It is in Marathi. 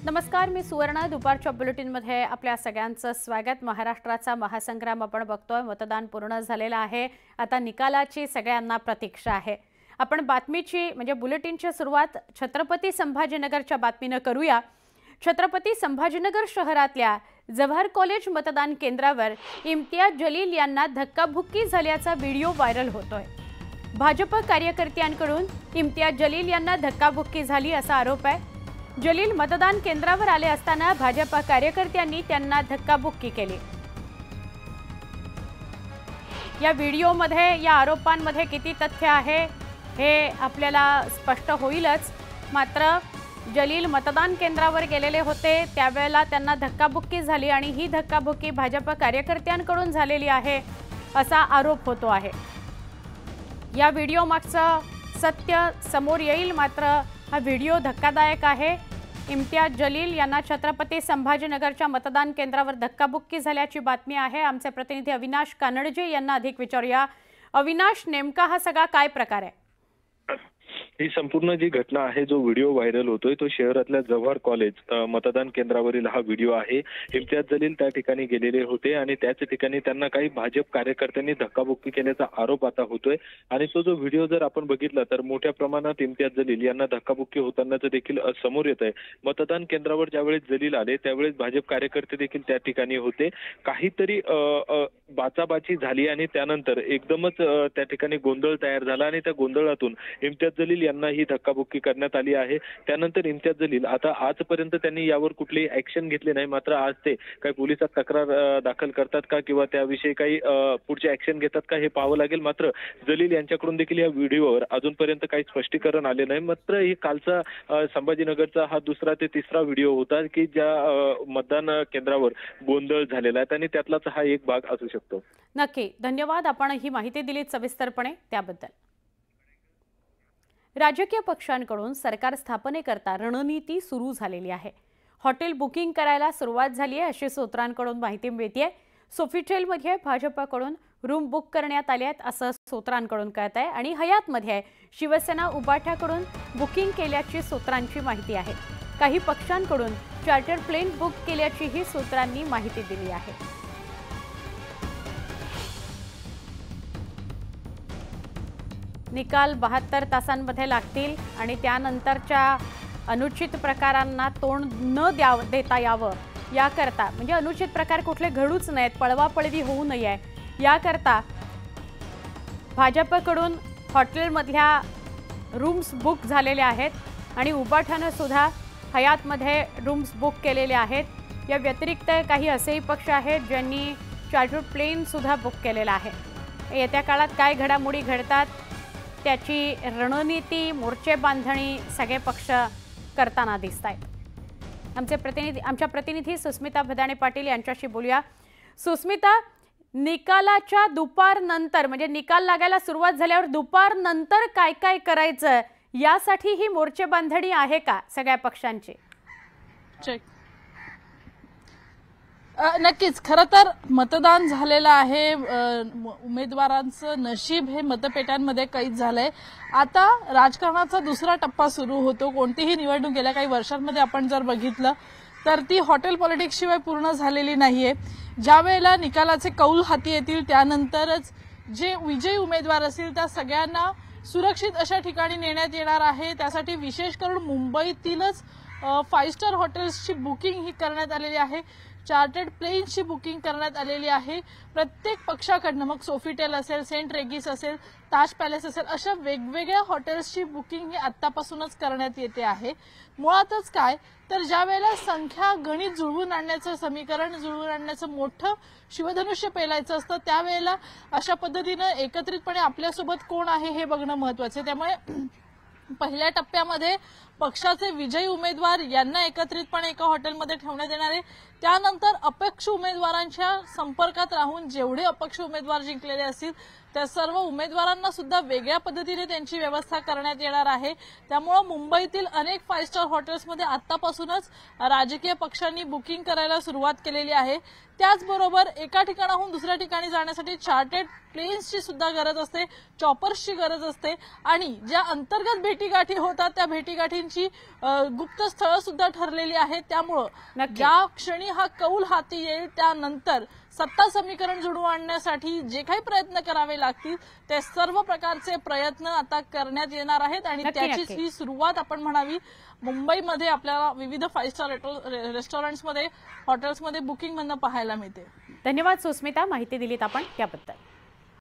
नमस्कार, मी सुवर्णा. दुपारच्या बुलेटिनमध्ये आपल्या सगळ्यांचं स्वागत. महाराष्ट्राचा महासंग्राम आपण बघतोय. मतदान पूर्ण झालेलं आहे. आता निकालाची सगळ्यांना प्रतीक्षा आहे. आपण बातमीची म्हणजे बुलेटिनची सुरुवात छत्रपती संभाजीनगरच्या बातमीने करूया. छत्रपती संभाजीनगर शहरातल्या जवाहर कॉलेज मतदान केंद्रावर इम्तियाज जलील यांना धक्काबुक्की झाल्याचा व्हिडिओ व्हायरल होतोय. भाजप कार्यकर्त्यांकडून इम्तियाज जलील यांना धक्काबुक्की झाली असा आरोप आहे. जलील मतदान केंद्रावर आले असताना भाजप कार्यकर्त्यांनी त्यांना धक्काबुक्की केली. या व्हिडिओमध्ये या आरोपांमध्ये किती तथ्य आहे हे आपल्याला स्पष्ट होईलच. मात्र जलील मतदान केंद्रावर गेलेले होते त्यावेळेला त्यांना धक्काबुक्की झाली आणि ही धक्काबुक्की भाजप कार्यकर्त्यांकडून झालेली आहे असा आरोप होतो आहे. या व्हिडिओ मागचं सत्य समोर येईल. मात्र हा व्हिडिओ धक्कादायक आहे. इम्तियाज जलील यांना छत्रपती संभाजीनगरच्या मतदान केंद्रावर धक्काबुक्की झाल्याची बातमी आहे. आमचे प्रतिनिधी अविनाश कानडजे यांना अधिक विचारूया. अविनाश, नेमका हा सगळा काय प्रकार आहे? ही संपूर्ण जी घटना आहे, जो व्हिडिओ व्हायरल होतोय तो शहरातल्या जवाहर कॉलेज मतदान केंद्रावरील हा व्हिडिओ आहे. इम्तियाज जलील त्या ठिकाणी गेलेले होते आणि त्याच ठिकाणी त्यांना काही भाजप कार्यकर्त्यांनी धक्काबुक्की केल्याचा आरोप आता होतोय. आणि तो जो व्हिडिओ जर आपण बघितला तर मोठ्या प्रमाणात इम्तियाज जलील यांना धक्काबुक्की होतानाच देखील समोर येत आहे. मतदान केंद्रावर ज्यावेळेस जलील आले त्यावेळेस भाजप कार्यकर्ते देखील त्या ठिकाणी होते. काहीतरी बाचाबाची झाली आणि त्यानंतर एकदमच त्या ठिकाणी गोंधळ तयार झाला आणि त्या गोंधळातून इम्तियाज जलील यांना ही धक्काबुक्की करण्यात आली आहे. त्यानंतर इम्तियाज जलील आता आजपर्यंत त्यांनी यावर कुठलीही ऍक्शन घेतली नाही. मात्र आज ते काही पोलिसात तक्रार दाखल करतात का किंवा त्याविषयी काही पुढचे ऍक्शन घेतात का हे पाहावं लागेल. मात्र जलील यांच्याकडून देखील या व्हिडिओवर अजूनपर्यंत काही स्पष्टीकरण आले नाही. मात्र ही कालचा संभाजीनगरचा हा दुसरा ते तिसरा व्हिडिओ होता की ज्या मतदान केंद्रावर गोंधळ झालेला आहे आणि त्यातलाच हा एक भाग असू शकतो. नक्की, धन्यवाद. आपण ही माहिती दिलीत सविस्तरपणे त्याबद्दल. राजकीय पक्षांकडून सरकार स्थापनेकरता रणनीती सुरू झालेली आहे. हॉटेल बुकिंग करायला सुरुवात झाली आहे अशी सूत्रांकडून माहिती मिळते. सोफिटेलमध्ये भाजपकडून रूम बुक करण्यात आले आहेत असं सूत्रांकडून कळत आहे. आणि हयातमध्ये शिवसेना उबाठ्याकडून बुकिंग केल्याची सूत्रांची माहिती आहे. काही पक्षांकडून चार्टर प्लेन बुक केल्याचीही सूत्रांनी माहिती दिली आहे. निकाल 72 तासांमध्ये लागतील आणि त्यानंतरच्या अनुचित प्रकारांना तोंड न देता यावं याकरता, म्हणजे अनुचित प्रकार कुठले घडूच नयेत, पळवापळवी होऊ नये याकरता भाजपकडून हॉटेलमधल्या रूम्स बुक झालेले आहेत आणि उबाठानं सुद्धा हयातमध्ये रूम्स बुक केलेले आहेत. या व्यतिरिक्त काही असेही पक्ष आहेत ज्यांनी चार्टर प्लेन सुद्धा बुक केलेला आहे. येत्या काळात काय घडामोडी घडतात त्याची रणनीती, मोर्चे बांधणी सगळे पक्ष करताना दिसत आहेत. आमच्या प्रतिनिधी सुस्मिता भदाणे पाटील यांच्याशी बोलूया. सुस्मिता, निकालाच्या दुपारनंतर म्हणजे निकाल लागायला सुरुवात झाल्यावर दुपारनंतर काय काय करायचं यासाठी ही मोर्चे बांधणी आहे का सगळ्या पक्षांची? नक्कीच. खरं तर मतदान झालेलं आहे. उमेदवारांचं नशीब हे मतपेट्यांमध्ये कैद झालंय. आता राजकारणाचा दुसरा टप्पा सुरू होतो. कोणतीही निवडणूक गेल्या काही वर्षांमध्ये आपण जर बघितलं तर ती हॉटेल पॉलिटिक्स शिवाय पूर्ण झालेली नाहीये. ज्या वेळेला निकालाचे कौल हाती येतील त्यानंतरच जे विजयी उमेदवार असतील त्या सगळ्यांना सुरक्षित अशा ठिकाणी नेण्यात येणार आहे. त्यासाठी विशेष करून मुंबईतीलच 5 स्टार हॉटेल्सची बुकिंग ही करण्यात आलेली आहे. चार्टर्ड प्लेन्सची बुकिंग करण्यात आलेली आहे. प्रत्येक पक्षाकडनं, मग सोफिटेल असेल, सेंट रेगिस असेल, ताज पॅलेस असेल, अशा वेगवेगळ्या हॉटेल्सची बुकिंग ही आतापासूनच करण्यात येते आहे. मुळातच काय तर ज्या वेळेला संख्या गणित जुळवून आणण्याचं, समीकरण जुळवून आणण्याचं मोठं शिवधनुष्य पेलायचं असतं त्यावेळेला अशा पद्धतीनं एकत्रितपणे आपल्यासोबत कोण आहे हे बघणं महत्वाचं आहे. त्यामुळे पहिल्या टप्प्यामध्ये पक्षाचे विजयी उमेदवार यांना एकत्रितपणे एका हॉटेलमध्ये ठेवण्यात येणार आहे. त्यानंतर अपक्ष उमेदवारांच्या संपर्कात राहून जेवढे अपक्ष उमेदवार जिंकलेले असतील त्या सर्व उमेदवारांना सुद्धा वेगळ्या पद्धतीने त्यांची व्यवस्था करण्यात येणार आहे. त्यामुळे मुंबईतील अनेक 5 स्टार हॉटेल्समध्ये आतापासूनच राजकीय पक्षांनी बुकिंग करायला सुरुवात केलेली आहे. त्याचबरोबर एका ठिकाणाहून दुसऱ्या ठिकाणी जाण्यासाठी चार्टर्ड प्लेन्सची सुद्धा गरज असते, चॉपर्सची गरज असते आणि ज्या अंतर्गत भेटीगाठी होतात त्या भेटीगाठींची त्यांची गुप्त स्थळं सुद्धा ठरलेली आहेत. त्यामुळं नक्की. ज्या क्षणी हा कौल हाती येईल त्यानंतर सत्ता समीकरण जुळवून आणण्यासाठी जे काही प्रयत्न करावे लागतील ते सर्व प्रकारचे प्रयत्न आता करण्यात येणार आहेत आणि नक्की, त्याचीच नक्की. ही सुरुवात आपण म्हणावी. मुंबईमध्ये आपल्याला विविध 5 स्टार रेस्टॉरंट्समध्ये, हॉटेल्समध्ये बुकिंग मधनं पाहायला मिळते. धन्यवाद सुस्मिता, माहिती दिलीत आपण त्याबद्दल.